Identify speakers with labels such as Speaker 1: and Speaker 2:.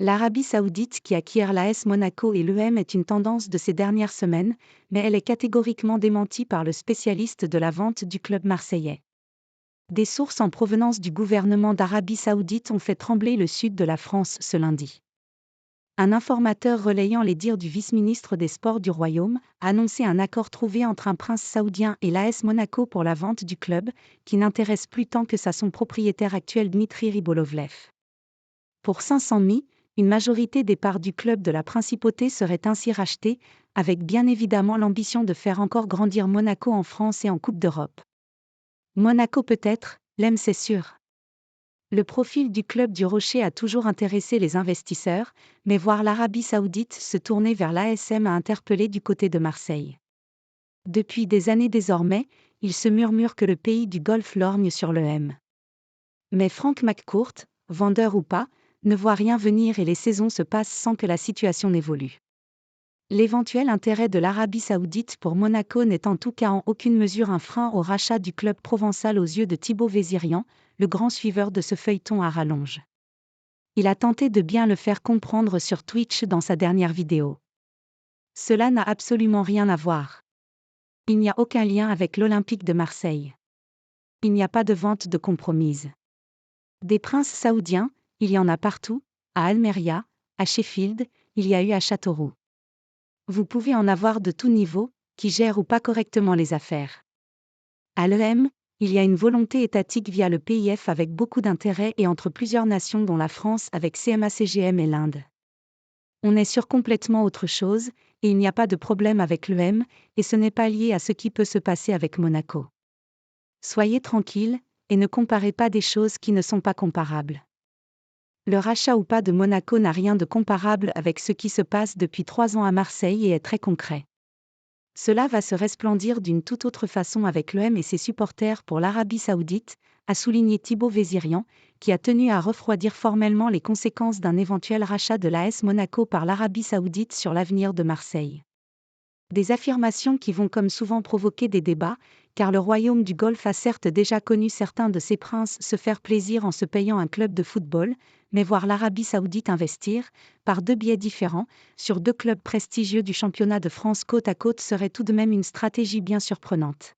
Speaker 1: L'Arabie Saoudite qui acquiert l'AS Monaco et l'EM est une tendance de ces dernières semaines, mais elle est catégoriquement démentie par le spécialiste de la vente du club marseillais. Des sources en provenance du gouvernement d'Arabie Saoudite ont fait trembler le sud de la France ce lundi. Un informateur relayant les dires du vice-ministre des Sports du Royaume a annoncé un accord trouvé entre un prince saoudien et l'AS Monaco pour la vente du club, qui n'intéresse plus tant que ça son propriétaire actuel Dmitry Ribolovlev. Pour 500 000, une majorité des parts du club de la principauté serait ainsi rachetée, avec bien évidemment l'ambition de faire encore grandir Monaco en France et en Coupe d'Europe. Monaco peut-être, l'EM c'est sûr. Le profil du club du Rocher a toujours intéressé les investisseurs, mais voir l'Arabie Saoudite se tourner vers l'ASM a interpellé du côté de Marseille. Depuis des années désormais, il se murmure que le pays du Golfe lorgne sur l'EM. Mais Frank McCourt, vendeur ou pas, ne voit rien venir et les saisons se passent sans que la situation n'évolue. L'éventuel intérêt de l'Arabie Saoudite pour Monaco n'est en tout cas en aucune mesure un frein au rachat du club provençal aux yeux de Thibaut Vézirian, le grand suiveur de ce feuilleton à rallonge. Il a tenté de bien le faire comprendre sur Twitch dans sa dernière vidéo. Cela n'a absolument rien à voir. Il n'y a aucun lien avec l'Olympique de Marseille. Il n'y a pas de vente de compromise. Des princes saoudiens, il y en a partout, à Almeria, à Sheffield, il y a eu à Châteauroux. Vous pouvez en avoir de tout niveau, qui gèrent ou pas correctement les affaires. À l'EM, il y a une volonté étatique via le PIF avec beaucoup d'intérêt et entre plusieurs nations dont la France avec CMA-CGM et l'Inde. On est sur complètement autre chose, et il n'y a pas de problème avec l'EM, et ce n'est pas lié à ce qui peut se passer avec Monaco. Soyez tranquille, et ne comparez pas des choses qui ne sont pas comparables. Le rachat ou pas de Monaco n'a rien de comparable avec ce qui se passe depuis 3 ans à Marseille et est très concret. Cela va se resplendir d'une toute autre façon avec l'EM et ses supporters pour l'Arabie Saoudite, a souligné Thibaut Vézirian, qui a tenu à refroidir formellement les conséquences d'un éventuel rachat de l'AS Monaco par l'Arabie Saoudite sur l'avenir de Marseille. Des affirmations qui vont comme souvent provoquer des débats, car le royaume du Golfe a certes déjà connu certains de ses princes se faire plaisir en se payant un club de football, mais voir l'Arabie Saoudite investir, par 2 biais différents, sur 2 clubs prestigieux du championnat de France côte à côte serait tout de même une stratégie bien surprenante.